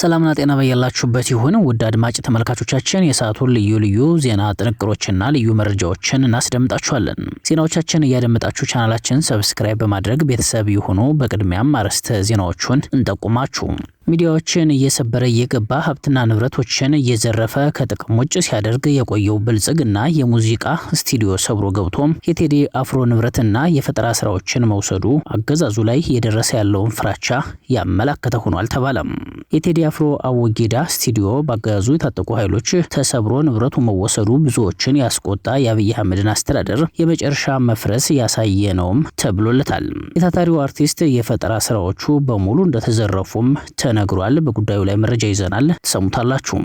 ሰላምና ጤና በያላችሁበት ይሁን ውድ አድማጭ ተመልካቾቻችን የሰዓቱን ልዩ ዜና ጥንቅሮችና ልዩ መረጃዎችን እናስደምጣችኋለን። ዜናዎቻችን እያደመጣችሁ ቻናላችን ሰብስክራይብ በማድረግ ቤተሰብ ይሁኑ። በቅድሚያም አርዕስተ ዜናዎቹን እንጠቁማችሁ። ሚዲያዎችን እየሰበረ እየገባ ሀብትና ንብረቶችን እየዘረፈ ከጥቅም ውጭ ሲያደርግ የቆየው ብልጽግና የሙዚቃ ስቱዲዮ ሰብሮ ገብቶ የቴዲ አፍሮ ንብረትና የፈጠራ ስራዎችን መውሰዱ አገዛዙ ላይ የደረሰ ያለውን ፍራቻ ያመላከተ ሆኗል ተባለም። የቴዲ አፍሮ አወጌዳ ስቱዲዮ በአገዛዙ የታጠቁ ኃይሎች ተሰብሮ ንብረቱ መወሰዱ ብዙዎችን ያስቆጣ የአብይ አህመድን አስተዳደር የመጨረሻ መፍረስ ያሳየ ነውም ተብሎለታል። የታታሪው አርቲስት የፈጠራ ስራዎቹ በሙሉ እንደተዘረፉም ተነግሯል። በጉዳዩ ላይ መረጃ ይዘናል፣ ተሰሙታላችሁ።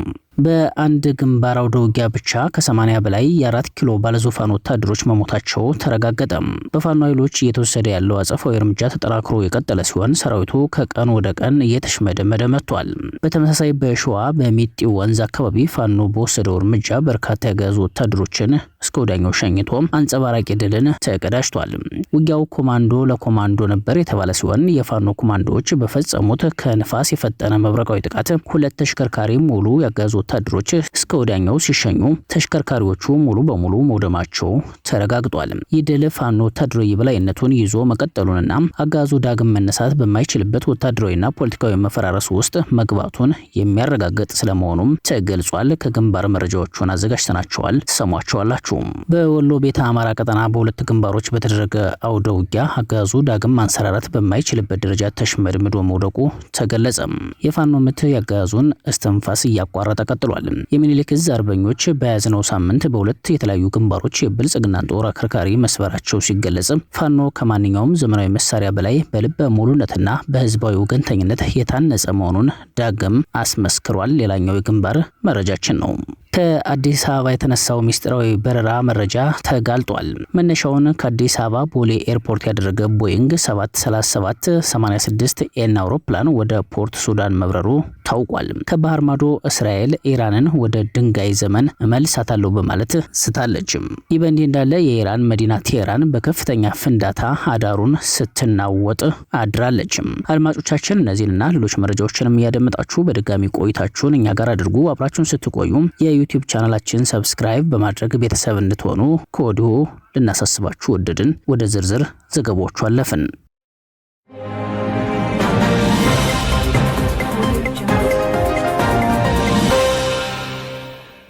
በአንድ ግንባር አውደ ውጊያ ብቻ ከ80 በላይ የ4 ኪሎ ባለዙፋን ወታደሮች መሞታቸው ተረጋገጠ። በፋኖ ኃይሎች እየተወሰደ ያለው አጸፋዊ እርምጃ ተጠናክሮ የቀጠለ ሲሆን ሰራዊቱ ከቀን ወደ ቀን እየተሽመደመደ መጥቷል። በተመሳሳይ በሸዋ በሚጢ ወንዝ አካባቢ ፋኖ በወሰደው እርምጃ በርካታ የያዙ ወታደሮችን እስከ ወዲያኛው ሸኝቶ አንጸባራቂ ድልን ተቀዳጅቷል። ውጊያው ኮማንዶ ለኮማንዶ ነበር የተባለ ሲሆን የፋኖ ኮማንዶዎች በፈጸሙት ከንፋስ የፈጠነ መብረቃዊ ጥቃት 2 ተሽከርካሪ ሙሉ ያጋዙ ወታደሮች እስከ ወዲያኛው ሲሸኙ ተሽከርካሪዎቹ ሙሉ በሙሉ መውደማቸው ተረጋግጧል። ይህ ድል ፋኖ ወታደራዊ የበላይነቱን ይዞ መቀጠሉንና አጋዙ ዳግም መነሳት በማይችልበት ወታደራዊና ፖለቲካዊ መፈራረስ ውስጥ መግባቱን የሚያረጋግጥ ስለመሆኑም ተገልጿል። ከግንባር መረጃዎቹን አዘጋጅተናቸዋል፣ ተሰሟቸዋላችሁ። በወሎ ቤተ አማራ ቀጠና በሁለት ግንባሮች በተደረገ አውደ ውጊያ አጋዙ ዳግም ማንሰራራት በማይችልበት ደረጃ ተሽመድምዶ መውደቁ ተገለጸ። የፋኖ ምት ያጋዙን እስትንፋስ እያቋረጠ ቀጥሏል። የሚኒሊክ ዕዝ አርበኞች በያዝነው ሳምንት በሁለት የተለያዩ ግንባሮች የብልጽግናን ጦር አከርካሪ መስበራቸው ሲገለጽ ፋኖ ከማንኛውም ዘመናዊ መሳሪያ በላይ በልበ ሙሉነትና በህዝባዊ ወገንተኝነት የታነጸ መሆኑን ዳግም አስመስክሯል። ሌላኛው የግንባር መረጃችን ነው። ከአዲስ አበባ የተነሳው ሚስጥራዊ በረራ መረጃ ተጋልጧል። መነሻውን ከአዲስ አበባ ቦሌ ኤርፖርት ያደረገ ቦይንግ 737-86 ኤን አውሮፕላን ወደ ፖርት ሱዳን መብረሩ ታውቋል። ከባህር ማዶ እስራኤል ኢራንን ወደ ድንጋይ ዘመን እመልሳታለሁ በማለት ስታለች። ይህ በእንዲህ እንዳለ የኢራን መዲና ቴህራን በከፍተኛ ፍንዳታ አዳሩን ስትናወጥ አድራለች። አድማጮቻችን እነዚህንና ሌሎች መረጃዎችንም እያደመጣችሁ በድጋሚ ቆይታችሁን እኛ ጋር አድርጉ። አብራችሁን ስትቆዩ የዩቲዩብ ቻናላችን ሰብስክራይብ በማድረግ ቤተሰብ እንድትሆኑ ከወዲሁ ልናሳስባችሁ ወደድን። ወደ ዝርዝር ዘገባዎቹ አለፍን።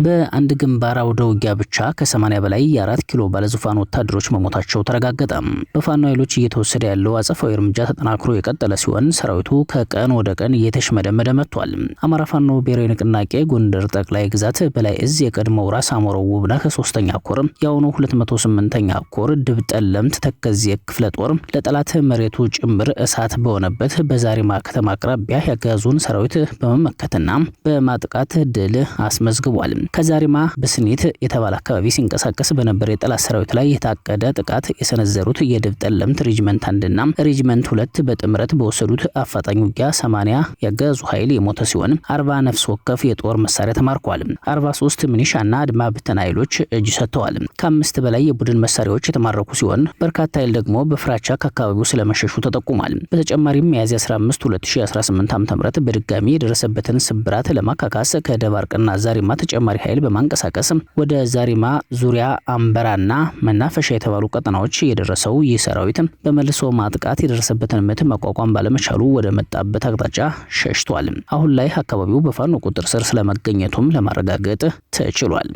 በአንድ ግንባር አውደ ውጊያ ብቻ ከ80 በላይ የ4 ኪሎ ባለዙፋን ወታደሮች መሞታቸው ተረጋገጠ። በፋኖ ኃይሎች እየተወሰደ ያለው አጸፋዊ እርምጃ ተጠናክሮ የቀጠለ ሲሆን ሰራዊቱ ከቀን ወደ ቀን እየተሽመደመደ መጥቷል። አማራ ፋኖ ብሔራዊ ንቅናቄ ጎንደር ጠቅላይ ግዛት በላይ ዕዝ የቀድሞው ራስ አሞራው ውብነህ 3ኛ ኮር የአሁኑ 208ኛ ኮር ድብ ጠለምት ተከዜ ክፍለ ጦር ለጠላት መሬቱ ጭምር እሳት በሆነበት በዛሪማ ከተማ አቅራቢያ ያጋዙን ሰራዊት በመመከትና በማጥቃት ድል አስመዝግቧል። ከዛሪማ በስኒት የተባለ አካባቢ ሲንቀሳቀስ በነበር የጠላት ሰራዊት ላይ የታቀደ ጥቃት የሰነዘሩት የድብ ጠለምት ሬጅመንት 1ና ሬጅመንት 2 በጥምረት በወሰዱት አፋጣኝ ውጊያ 80 ያገዙ ኃይል የሞተ ሲሆን 40 ነፍስ ወከፍ የጦር መሳሪያ ተማርኳል። 43 ሚኒሻና አድማ ብተና ኃይሎች እጅ ሰጥተዋል። ከ5 በላይ የቡድን መሳሪያዎች የተማረኩ ሲሆን በርካታ ኃይል ደግሞ በፍራቻ ከአካባቢው ስለመሸሹ ተጠቁሟል። በተጨማሪም ሚያዝያ 15 2018 ዓ.ም በድጋሚ የደረሰበትን ስብራት ለማካካስ ከደባርቅና ዛሪማ ተጨማሪ ኃይል በማንቀሳቀስ ወደ ዛሪማ ዙሪያ አምበራና መናፈሻ የተባሉ ቀጠናዎች የደረሰው ይህ ሰራዊት በመልሶ ማጥቃት የደረሰበትን ምት መቋቋም ባለመቻሉ ወደ መጣበት አቅጣጫ ሸሽቷል። አሁን ላይ አካባቢው በፋኖ ቁጥጥር ስር ስለመገኘቱም ለማረጋገጥ ተችሏል።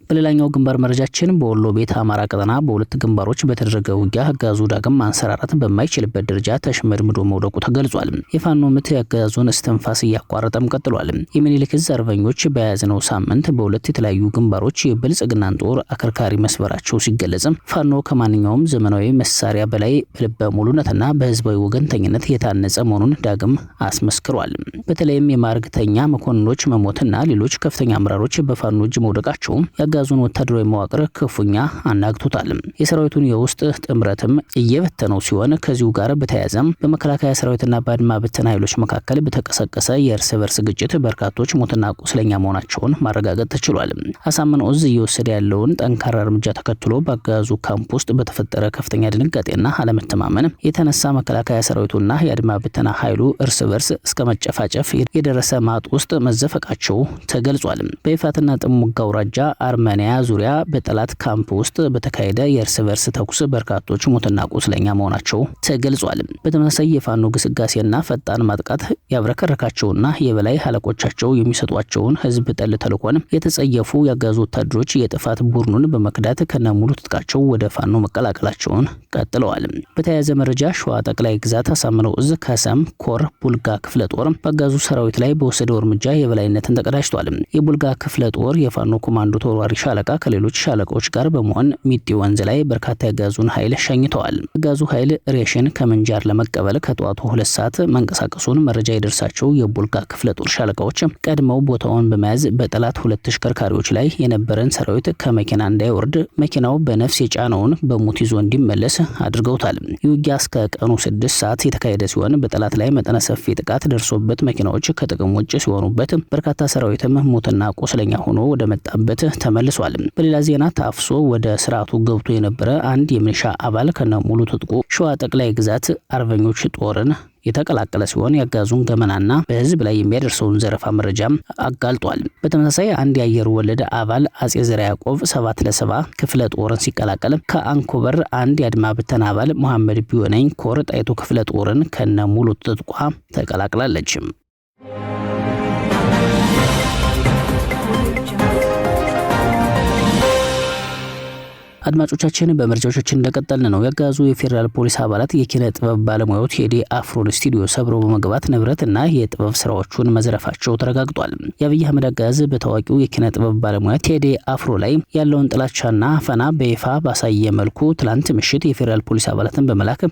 በሌላኛው ግንባር መረጃችን በወሎ ቤተ አማራ ቀጠና በሁለት ግንባሮች በተደረገ ውጊያ አጋዙ ዳግም ማንሰራራት በማይችልበት ደረጃ ተሽመድምዶ መውደቁ ተገልጿል። የፋኖ ምት ያጋዙን እስትንፋስ እያቋረጠም ቀጥሏል። የሚኒሊክ ዕዝ አርበኞች በያዝነው ሳምንት በሁለት የተለያዩ ግንባሮች የብልጽግናን ጦር አከርካሪ መስበራቸው ሲገለጽ ፋኖ ከማንኛውም ዘመናዊ መሳሪያ በላይ በልበ ሙሉነትና በህዝባዊ ወገንተኝነት የታነጸ መሆኑን ዳግም አስመስክሯል። በተለይም የማርግተኛ መኮንኖች መሞትና ሌሎች ከፍተኛ አመራሮች በፋኖ እጅ መውደቃቸው ያጋዙን ወታደራዊ መዋቅር ክፉኛ አናግቶታል። የሰራዊቱን የውስጥ ጥምረትም እየበተነው ሲሆን ከዚሁ ጋር በተያያዘም በመከላከያ ሰራዊትና በአድማ ብተና ኃይሎች መካከል በተቀሰቀሰ የእርስ በርስ ግጭት በርካቶች ሞትና ቁስለኛ መሆናቸውን ማረጋገጥ ተችሏል። አሳምነው ዕዝ እየወሰደ ያለውን ጠንካራ እርምጃ ተከትሎ በአገዛዙ ካምፕ ውስጥ በተፈጠረ ከፍተኛ ድንጋጤና አለመተማመን የተነሳ መከላከያ ሰራዊቱና የአድማ ብተና ኃይሉ እርስ በርስ እስከ መጨፋጨፍ የደረሰ ማጥ ውስጥ መዘፈቃቸው ተገልጿል። በይፋትና ጥሙጋ አውራጃ አርመኒያ ዙሪያ በጠላት ካምፕ ውስጥ በተካሄደ የእርስ በርስ ተኩስ በርካቶች ሞትና ቁስለኛ መሆናቸው ተገልጿል። በተመሳሳይ የፋኖ ግስጋሴና ፈጣን ማጥቃት ያብረከረካቸውና የበላይ አለቆቻቸው የሚሰጧቸውን ህዝብ ጠል ተልዕኮን የተጸየፉ ያጋዙ ወታደሮች የጥፋት ቡድኑን በመክዳት ከነሙሉ ትጥቃቸው ወደ ፋኖ መቀላቀላቸውን ቀጥለዋል። በተያያዘ መረጃ ሸዋ ጠቅላይ ግዛት አሳምነው ዕዝ ከሰም ኮር ቡልጋ ክፍለ ጦር በአገዛዙ ሰራዊት ላይ በወሰደው እርምጃ የበላይነትን ተቀዳጅቷል። የቡልጋ ክፍለ ጦር የፋኖ ኮማንዶ ተወርዋሪ ሻለቃ ከሌሎች ሻለቃዎች ጋር በመሆን ሚጢ ወንዝ ላይ በርካታ ያጋዙን ኃይል ሸኝተዋል። ያጋዙ ኃይል ሬሽን ከምንጃር ለመቀበል ከጠዋቱ 2 ሰዓት መንቀሳቀሱን መረጃ የደርሳቸው የቡልጋ ክፍለ ጦር ሻለቃዎች ቀድመው ቦታውን በመያዝ በጠላት 2 ተሽከርካሪዎች ላይ የነበረን ሰራዊት ከመኪና እንዳይወርድ መኪናው በነፍስ የጫነውን በሙት ይዞ እንዲመለስ አድርገውታል። የውጊያ እስከ ቀኑ 6 ሰዓት የተካሄደ ሲሆን በጠላት ላይ መጠነ ሰፊ ጥቃት ደርሶበት መኪናዎች ከጥቅም ውጭ ሲሆኑበት በርካታ ሰራዊትም ሞትና ቁስለኛ ሆኖ ወደ መጣበት ተመልሷል። በሌላ ዜና ታፍሶ ወደ ስርዓቱ ገብቶ የነበረ አንድ የሚሊሻ አባል ከነ ሙሉ ትጥቁ ሸዋ ጠቅላይ ግዛት አርበኞች ጦርን የተቀላቀለ ሲሆን ያጋዙን ገመናና በህዝብ ላይ የሚያደርሰውን ዘረፋ መረጃም አጋልጧል። በተመሳሳይ አንድ የአየር ወለድ አባል አጼ ዘርዓ ያዕቆብ 7 ለ70 ክፍለ ጦርን ሲቀላቀል ከአንኮበር አንድ የአድማ ብተና አባል መሐመድ ቢሆነኝ ኮር ጣይቱ ክፍለ ጦርን ከነ ሙሉ ትጥቋ ተቀላቅላለች። አድማጮቻችን በመረጃዎቻችን እንደቀጠልን ነው። ያጋዙ የፌደራል ፖሊስ አባላት የኪነ ጥበብ ባለሙያው ቴዲ አፍሮን ስቱዲዮ ሰብረው በመግባት ንብረትና የጥበብ ስራዎቹን መዝረፋቸው ተረጋግጧል። የአብይ አህመድ አገዛዝ በታዋቂው የኪነ ጥበብ ባለሙያ ቴዲ አፍሮ ላይ ያለውን ጥላቻና አፈና በይፋ ባሳየ መልኩ ትላንት ምሽት የፌደራል ፖሊስ አባላትን በመላክ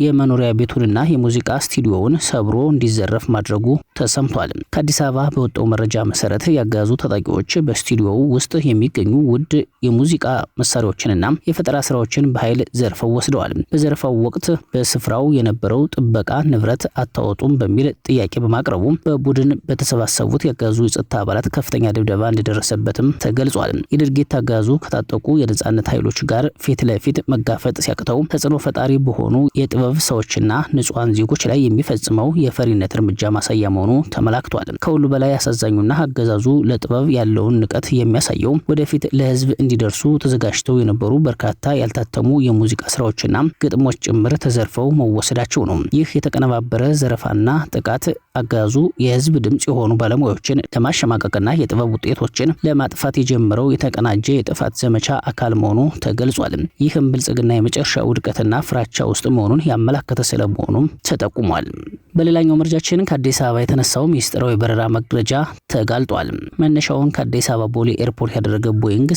የመኖሪያ ቤቱንና የሙዚቃ ስቱዲዮውን ሰብሮ እንዲዘረፍ ማድረጉ ተሰምቷል። ከአዲስ አበባ በወጣው መረጃ መሰረት ያጋዙ ታጣቂዎች በስቱዲዮው ውስጥ የሚገኙ ውድ የሙዚቃ መሳሪያዎች እና የፈጠራ ስራዎችን በኃይል ዘርፈው ወስደዋል። በዘረፋው ወቅት በስፍራው የነበረው ጥበቃ ንብረት አታወጡም በሚል ጥያቄ በማቅረቡ በቡድን በተሰባሰቡት ያጋዙ የጸጥታ አባላት ከፍተኛ ድብደባ እንደደረሰበትም ተገልጿል። የድርጊት አጋዙ ከታጠቁ የነጻነት ኃይሎች ጋር ፊት ለፊት መጋፈጥ ሲያቅተው ተጽዕኖ ፈጣሪ በሆኑ የጥበብ ሰዎችና ንጹሃን ዜጎች ላይ የሚፈጽመው የፈሪነት እርምጃ ማሳያ መሆኑ ተመላክቷል። ከሁሉ በላይ አሳዛኙና አገዛዙ ለጥበብ ያለውን ንቀት የሚያሳየው ወደፊት ለህዝብ እንዲደርሱ ተዘጋጅተው የነበሩ በርካታ ያልታተሙ የሙዚቃ ስራዎችና ግጥሞች ጭምር ተዘርፈው መወሰዳቸው ነው። ይህ የተቀነባበረ ዘረፋና ጥቃት አጋዙ የህዝብ ድምጽ የሆኑ ባለሙያዎችን ለማሸማቀቅና የጥበብ ውጤቶችን ለማጥፋት የጀመረው የተቀናጀ የጥፋት ዘመቻ አካል መሆኑ ተገልጿል። ይህም ብልጽግና የመጨረሻ ውድቀትና ፍራቻ ውስጥ መሆኑን ያመላከተ ስለመሆኑም ተጠቁሟል። በሌላኛው መረጃችን ከአዲስ አበባ የተነሳው ሚስጥራዊ በረራ መግለጫ ተጋልጧል። መነሻውን ከአዲስ አበባ ቦሌ ኤርፖርት ያደረገ ቦይንግ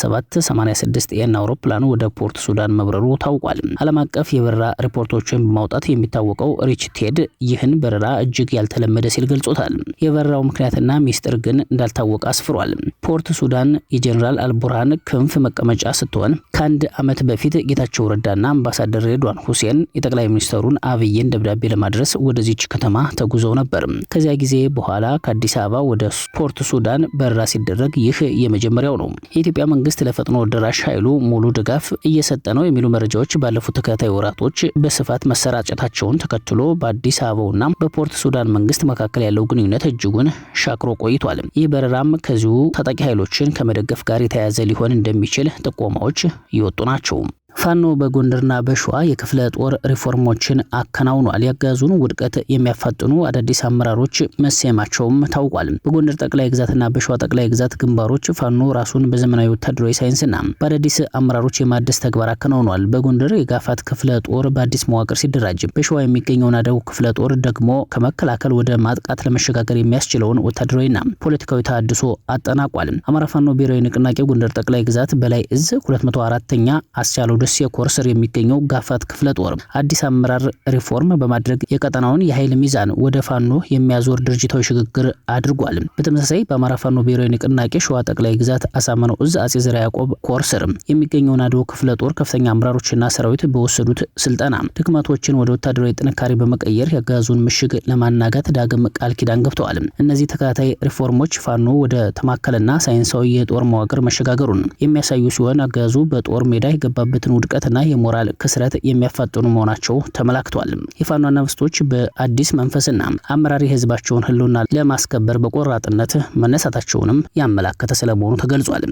737-86 ኤን አውሮፕላኑ ወደ ፖርት ሱዳን መብረሩ ታውቋል። ዓለም አቀፍ የበረራ ሪፖርቶችን በማውጣት የሚታወቀው ሪች ቴድ ይህን በረራ እጅግ ያልተለመደ ሲል ገልጾታል። የበረራው ምክንያትና ሚስጥር ግን እንዳልታወቀ አስፍሯል። ፖርት ሱዳን የጀነራል አልቡርሃን ክንፍ መቀመጫ ስትሆን ከአንድ ዓመት በፊት ጌታቸው ረዳና አምባሳደር ሬድዋን ሁሴን የጠቅላይ ሚኒስትሩን አብይን ደብዳቤ ለማድረስ ወደዚች ከተማ ተጉዘው ነበር። ከዚያ ጊዜ በኋላ ከአዲስ አበባ ወደ ፖርት ሱዳን በረራ ሲደረግ ይህ የመጀመሪያው ነው። የኢትዮጵያ መንግስት ለፈጥኖ ደራሽ ኃይሉ ሙሉ ድጋፍ እየሰጠ ነው የሚሉ መረጃዎች ባለፉት ተከታታይ ወራቶች በስፋት መሰራጨታቸውን ተከትሎ በአዲስ አበባውና በፖርት ሱዳን መንግስት መካከል ያለው ግንኙነት እጅጉን ሻክሮ ቆይቷል። ይህ በረራም ከዚሁ ታጣቂ ኃይሎችን ከመደገፍ ጋር የተያያዘ ሊሆን እንደሚችል ጥቆማዎች እየወጡ ናቸው። ፋኖ በጎንደርና በሸዋ የክፍለ ጦር ሪፎርሞችን አከናውኗል። ያጋዙን ውድቀት የሚያፋጥኑ አዳዲስ አመራሮች መሰየማቸውም ታውቋል። በጎንደር ጠቅላይ ግዛትና በሸዋ ጠቅላይ ግዛት ግንባሮች ፋኖ ራሱን በዘመናዊ ወታደራዊ ሳይንስና በአዳዲስ አመራሮች የማደስ ተግባር አከናውኗል። በጎንደር የጋፋት ክፍለ ጦር በአዲስ መዋቅር ሲደራጅ፣ በሸዋ የሚገኘው ናደው ክፍለ ጦር ደግሞ ከመከላከል ወደ ማጥቃት ለመሸጋገር የሚያስችለውን ወታደራዊና ፖለቲካዊ ተሃድሶ አጠናቋል። አማራ ፋኖ ብሔራዊ ንቅናቄ ጎንደር ጠቅላይ ግዛት በላይ እዝ 204ኛ አስቻለው ደሴ ኮር ስር የሚገኘው ጋፋት ክፍለ ጦር አዲስ አመራር ሪፎርም በማድረግ የቀጠናውን የኃይል ሚዛን ወደ ፋኖ የሚያዞር ድርጅታዊ ሽግግር አድርጓል። በተመሳሳይ በአማራ ፋኖ ብሔራዊ ንቅናቄ ሸዋ ጠቅላይ ግዛት አሳምነው እዝ አጼ ዘርዓ ያዕቆብ ኮር ስር የሚገኘው ናዶ ክፍለ ጦር ከፍተኛ አመራሮችና ሰራዊት በወሰዱት ስልጠና ድክመቶችን ወደ ወታደራዊ ጥንካሬ በመቀየር ያጋዙን ምሽግ ለማናጋት ዳግም ቃል ኪዳን ገብተዋል። እነዚህ ተከታታይ ሪፎርሞች ፋኖ ወደ ተማከለና ሳይንሳዊ የጦር መዋቅር መሸጋገሩን የሚያሳዩ ሲሆን አጋዙ በጦር ሜዳ የገባበትን ውድቀትና የሞራል ክስረት የሚያፋጥኑ መሆናቸው ተመላክቷል። የፋኖ አናብስቶች በአዲስ መንፈስና አመራሪ ህዝባቸውን ህልውና ለማስከበር በቆራጥነት መነሳታቸውንም ያመላከተ ስለመሆኑ ተገልጿል።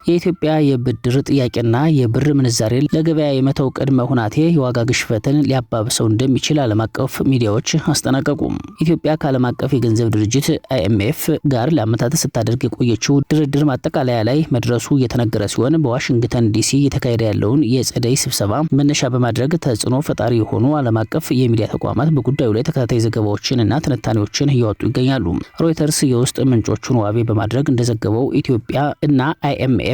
የኢትዮጵያ የብድር ጥያቄና የብር ምንዛሬ ለገበያ የመተው ቅድመ ሁናቴ የዋጋ ግሽበትን ሊያባብሰው እንደሚችል ዓለም አቀፍ ሚዲያዎች አስጠነቀቁ። ኢትዮጵያ ከዓለም አቀፍ የገንዘብ ድርጅት IMF ጋር ለዓመታት ስታደርግ የቆየችው ድርድር ማጠቃለያ ላይ መድረሱ እየተነገረ ሲሆን በዋሽንግተን ዲሲ እየተካሄደ ያለውን የጸደይ ስብሰባ መነሻ በማድረግ ተጽዕኖ ፈጣሪ የሆኑ ዓለም አቀፍ የሚዲያ ተቋማት በጉዳዩ ላይ ተከታታይ ዘገባዎችንና ትንታኔዎችን እያወጡ ይገኛሉ። ሮይተርስ የውስጥ ምንጮቹን ዋቢ በማድረግ እንደዘገበው ኢትዮጵያ እና IMF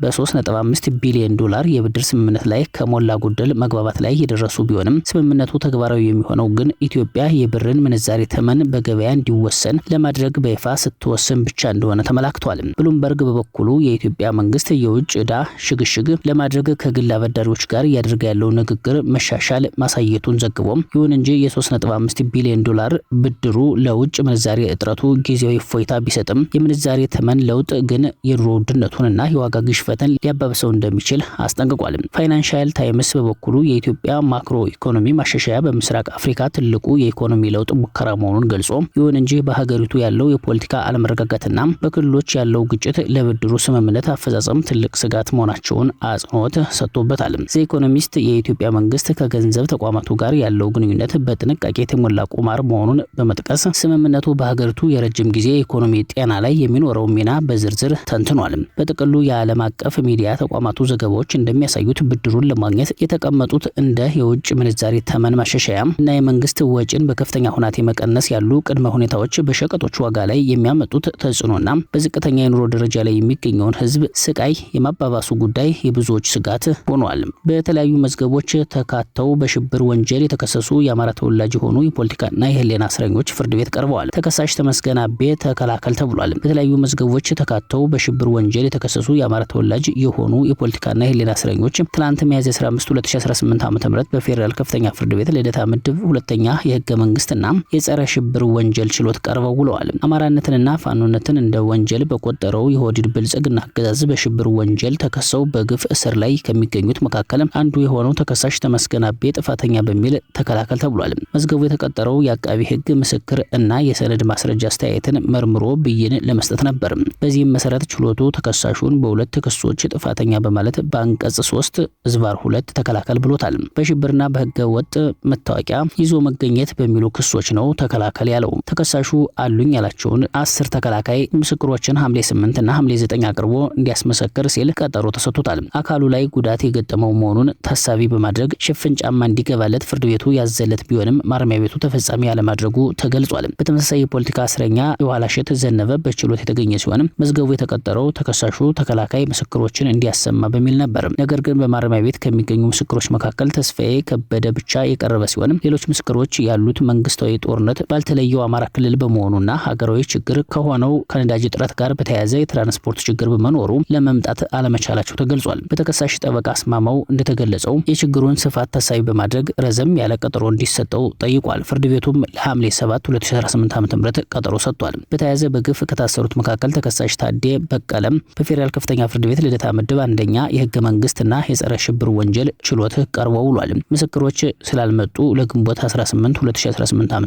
በ3.5 ቢሊዮን ዶላር የብድር ስምምነት ላይ ከሞላ ጎደል መግባባት ላይ የደረሱ ቢሆንም ስምምነቱ ተግባራዊ የሚሆነው ግን ኢትዮጵያ የብርን ምንዛሬ ተመን በገበያ እንዲወሰን ለማድረግ በይፋ ስትወስን ብቻ እንደሆነ ተመላክቷል። ብሉምበርግ በበኩሉ የኢትዮጵያ መንግስት የውጭ ዕዳ ሽግሽግ ለማድረግ ከግል አበዳሪዎች ጋር እያደረገ ያለው ንግግር መሻሻል ማሳየቱን ዘግቦም ይሁን እንጂ የ3.5 ቢሊዮን ዶላር ብድሩ ለውጭ ምንዛሬ እጥረቱ ጊዜያዊ እፎይታ ቢሰጥም የምንዛሬ ተመን ለውጥ ግን የኑሮ ውድነቱንና የዋጋ ግሽበትን ሊያባብሰው እንደሚችል አስጠንቅቋል። ፋይናንሻል ታይምስ በበኩሉ የኢትዮጵያ ማክሮ ኢኮኖሚ ማሻሻያ በምስራቅ አፍሪካ ትልቁ የኢኮኖሚ ለውጥ ሙከራ መሆኑን ገልጾ ይሁን እንጂ በሀገሪቱ ያለው የፖለቲካ አለመረጋጋትና በክልሎች ያለው ግጭት ለብድሩ ስምምነት አፈጻጸም ትልቅ ስጋት መሆናቸውን አጽንኦት ሰጥቶበታል። ዘ ኢኮኖሚስት የኢትዮጵያ መንግስት ከገንዘብ ተቋማቱ ጋር ያለው ግንኙነት በጥንቃቄ የተሞላ ቁማር መሆኑን በመጥቀስ ስምምነቱ በሀገሪቱ የረጅም ጊዜ ኢኮኖሚ ጤና ላይ የሚኖረው ሚና በዝርዝር ተንትኗል። በጥቅሉ የዓለም አቀፍ ሚዲያ ተቋማቱ ዘገባዎች እንደሚያሳዩት ብድሩን ለማግኘት የተቀመጡት እንደ የውጭ ምንዛሬ ተመን ማሻሻያ እና የመንግስት ወጪን በከፍተኛ ሁናቴ መቀነስ ያሉ ቅድመ ሁኔታዎች በሸቀጦች ዋጋ ላይ የሚያመጡት ተጽዕኖና በዝቅተኛ የኑሮ ደረጃ ላይ የሚገኘውን ህዝብ ስቃይ የማባባሱ ጉዳይ የብዙዎች ስጋት ሆኗል። በተለያዩ መዝገቦች ተካተው በሽብር ወንጀል የተከሰሱ የአማራ ተወላጅ የሆኑ የፖለቲካና የህሊና እስረኞች ፍርድ ቤት ቀርበዋል። ተከሳሽ ተመስገን አቤ ተከላከል ተብሏል። በተለያዩ መዝገቦች ተካተው በሽብር ወንጀል የተከሰሱ የአማራ ተወላጅ የሆኑ የፖለቲካና የህሊና እስረኞች ትላንት ሚያዝያ 15 2018 ዓ.ም በፌደራል ከፍተኛ ፍርድ ቤት ልደታ ምድብ ሁለተኛ የህገ መንግስትና የጸረ ሽብር ወንጀል ችሎት ቀርበው ውለዋል። አማራነትንና ፋኖነትን እንደ ወንጀል በቆጠረው የኦህዴድ ብልጽግና አገዛዝ በሽብር ወንጀል ተከሰው በግፍ እስር ላይ ከሚገኙት መካከል አንዱ የሆነው ተከሳሽ ተመስገን አቤ ጥፋተኛ በሚል ተከላከል ተብሏል። መዝገቡ የተቀጠረው የአቃቢ ህግ ምስክር እና የሰነድ ማስረጃ አስተያየትን መርምሮ ብይን ለመስጠት ነበር። በዚህም መሰረት ችሎቱ ተከሳሹን በሁለት ክሶች ጥፋተኛ በማለት በአንቀጽ 3/2 ተከላከል ብሎታል። በሽብርና በህገ ወጥ መታወቂያ ይዞ መገኘት በሚሉ ክሶች ነው ተከላከል ያለው። ተከሳሹ አሉኝ ያላቸውን 10 ተከላካይ ምስክሮችን ሐምሌ 8 እና ሐምሌ 9 አቅርቦ እንዲያስመሰክር ሲል ቀጠሮ ተሰጥቶታል። አካሉ ላይ ጉዳት የገጠመው መሆኑን ታሳቢ በማድረግ ሽፍን ጫማ እንዲገባለት ፍርድ ቤቱ ያዘለት ቢሆንም ማረሚያ ቤቱ ተፈጻሚ ያለማድረጉ ተገልጿል። በተመሳሳይ የፖለቲካ እስረኛ የኋላሸት ዘነበ በችሎት የተገኘ ሲሆን መዝገቡ የተቀጠረው ተከሳሹ ተከላካይ ምስክሮችን እንዲያሰማ በሚል ነበር። ነገር ግን በማረሚያ ቤት ከሚገኙ ምስክሮች መካከል ተስፋዬ ከበደ ብቻ የቀረበ ሲሆን ሌሎች ምስክሮች ያሉት መንግስታዊ ጦርነት ባልተለየው አማራ ክልል በመሆኑና ሀገራዊ ችግር ከሆነው ከነዳጅ እጥረት ጋር በተያያዘ የትራንስፖርት ችግር በመኖሩ ለመምጣት አለመቻላቸው ተገልጿል። በተከሳሽ ጠበቃ አስማማው እንደተገለጸው የችግሩን ስፋት ታሳቢ በማድረግ ረዘም ያለ ቀጠሮ እንዲሰጠው ጠይቋል። ፍርድ ቤቱም ለሐምሌ 7 2018 ዓ.ም ቀጠሮ ሰጥቷል። በተያያዘ በግፍ ከታሰሩት መካከል ተከሳሽ ታዴ በቀለም በፌደራል ከፍተኛ ፍርድ ቤት ልደታ ምድብ አንደኛ የህገ መንግስትና የጸረ ሽብር ወንጀል ችሎት ቀርበው ውሏል። ምስክሮች ስላልመጡ ለግንቦት 18 2018 ዓ.ም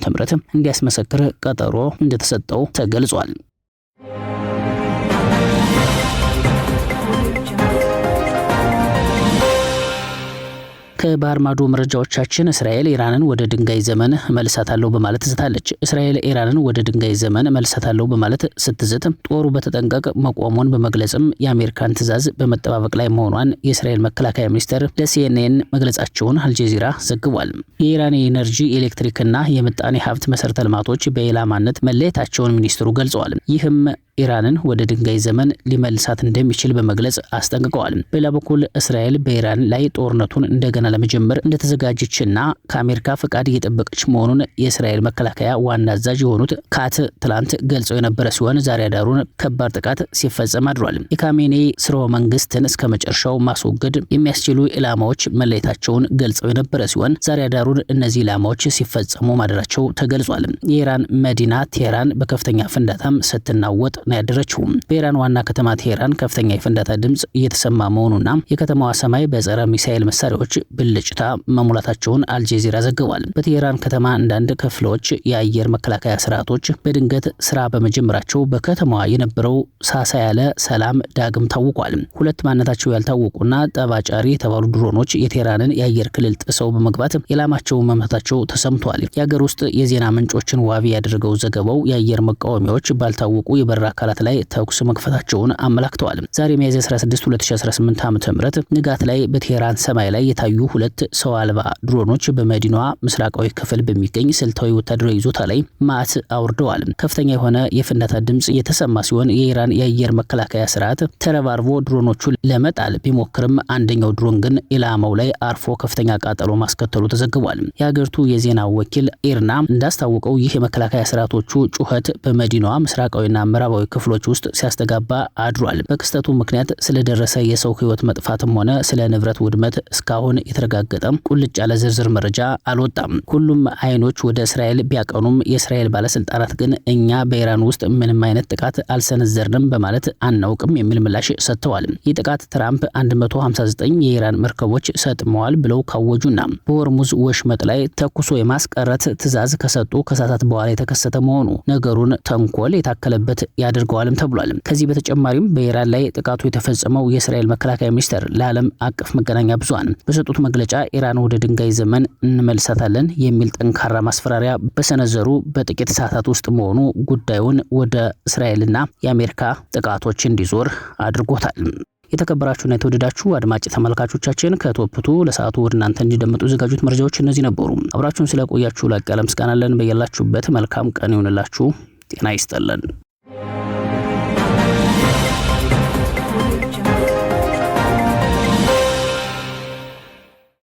እንዲያስመሰክር ቀጠሮ እንደተሰጠው ተገልጿል። ከባህር ማዶ መረጃዎቻችን እስራኤል ኢራንን ወደ ድንጋይ ዘመን መልሳታለሁ በማለት ዝታለች። እስራኤል ኢራንን ወደ ድንጋይ ዘመን መልሳታለሁ በማለት ስትዝት ጦሩ በተጠንቀቅ መቆሙን በመግለጽም የአሜሪካን ትዕዛዝ በመጠባበቅ ላይ መሆኗን የእስራኤል መከላከያ ሚኒስቴር ለሲኤንኤን መግለጻቸውን አልጀዚራ ዘግቧል። የኢራን የኤነርጂ ኤሌክትሪክና የምጣኔ ሀብት መሰረተ ልማቶች በኢላማነት መለየታቸውን ሚኒስትሩ ገልጸዋል። ይህም ኢራንን ወደ ድንጋይ ዘመን ሊመልሳት እንደሚችል በመግለጽ አስጠንቅቀዋል። በሌላ በኩል እስራኤል በኢራን ላይ ጦርነቱን እንደገና ለመጀመር እንደተዘጋጀችና ከአሜሪካ ፈቃድ እየጠበቀች መሆኑን የእስራኤል መከላከያ ዋና አዛዥ የሆኑት ካት ትላንት ገልጸው የነበረ ሲሆን ዛሬ አዳሩን ከባድ ጥቃት ሲፈጸም አድሯል። የካሜኔ ስርወ መንግስትን እስከ መጨረሻው ማስወገድ የሚያስችሉ ኢላማዎች መለየታቸውን ገልጸው የነበረ ሲሆን ዛሬ አዳሩን እነዚህ ኢላማዎች ሲፈጸሙ ማደራቸው ተገልጿል። የኢራን መዲና ቴህራን በከፍተኛ ፍንዳታም ስትናወጥ ነው ያደረችው። በኢራን ዋና ከተማ ቴህራን ከፍተኛ የፍንዳታ ድምጽ እየተሰማ መሆኑና የከተማዋ ሰማይ በጸረ ሚሳኤል መሳሪያዎች ብልጭታ መሙላታቸውን አልጀዚራ ዘግቧል። በቴህራን ከተማ አንዳንድ ክፍሎች የአየር መከላከያ ስርዓቶች በድንገት ስራ በመጀመራቸው በከተማዋ የነበረው ሳሳ ያለ ሰላም ዳግም ታውቋል። ሁለት ማንነታቸው ያልታወቁና ጠባጫሪ የተባሉ ድሮኖች የቴህራንን የአየር ክልል ጥሰው በመግባት ኢላማቸውን መምታታቸው ተሰምቷል። የሀገር ውስጥ የዜና ምንጮችን ዋቢ ያደረገው ዘገባው የአየር መቃወሚያዎች ባልታወቁ የበረራ አካላት ላይ ተኩስ መክፈታቸውን አመላክተዋል። ዛሬ ሚያዝያ 16 2018 ዓ.ም ንጋት ላይ በቴህራን ሰማይ ላይ የታዩ ሁለት ሰው አልባ ድሮኖች በመዲናዋ ምስራቃዊ ክፍል በሚገኝ ስልታዊ ወታደራዊ ይዞታ ላይ ማት አውርደዋል። ከፍተኛ የሆነ የፍንዳታ ድምጽ የተሰማ ሲሆን የኢራን የአየር መከላከያ ስርዓት ተረባርቦ ድሮኖቹን ለመጣል ቢሞክርም አንደኛው ድሮን ግን ኢላማው ላይ አርፎ ከፍተኛ ቃጠሎ ማስከተሉ ተዘግቧል። የሀገሪቱ የዜና ወኪል ኢርና እንዳስታወቀው ይህ የመከላከያ ስርዓቶቹ ጩኸት በመዲናዋ ምስራቃዊና ምዕራባዊ ክፍሎች ውስጥ ሲያስተጋባ አድሯል። በክስተቱ ምክንያት ስለደረሰ የሰው ህይወት መጥፋትም ሆነ ስለ ንብረት ውድመት እስካሁን የተረጋገጠ ቁልጭ ያለ ዝርዝር መረጃ አልወጣም። ሁሉም አይኖች ወደ እስራኤል ቢያቀኑም የእስራኤል ባለስልጣናት ግን እኛ በኢራን ውስጥ ምንም አይነት ጥቃት አልሰነዘርንም በማለት አናውቅም የሚል ምላሽ ሰጥተዋል። ይህ ጥቃት ትራምፕ 159 የኢራን መርከቦች ሰጥመዋል ብለው ካወጁና በሆርሙዝ ወሽመጥ ላይ ተኩሶ የማስቀረት ትዕዛዝ ከሰጡ ከሰዓታት በኋላ የተከሰተ መሆኑ ነገሩን ተንኮል የታከለበት ያደርገዋልም ተብሏል። ከዚህ በተጨማሪም በኢራን ላይ ጥቃቱ የተፈጸመው የእስራኤል መከላከያ ሚኒስቴር ለዓለም አቀፍ መገናኛ ብዙሃን በሰጡት መግለጫ ኢራን ወደ ድንጋይ ዘመን እንመልሳታለን የሚል ጠንካራ ማስፈራሪያ በሰነዘሩ በጥቂት ሰዓታት ውስጥ መሆኑ ጉዳዩን ወደ እስራኤልና የአሜሪካ ጥቃቶች እንዲዞር አድርጎታል። የተከበራችሁና የተወደዳችሁ አድማጭ ተመልካቾቻችን ከቶፕቱ ለሰዓቱ ወደ እናንተ እንዲደመጡ ዘጋጁት መረጃዎች እነዚህ ነበሩ። አብራችሁን ስለቆያችሁ ላቅ ያለ ምስጋና አለን። በያላችሁበት መልካም ቀን ይሁንላችሁ። ጤና ይስጥልን።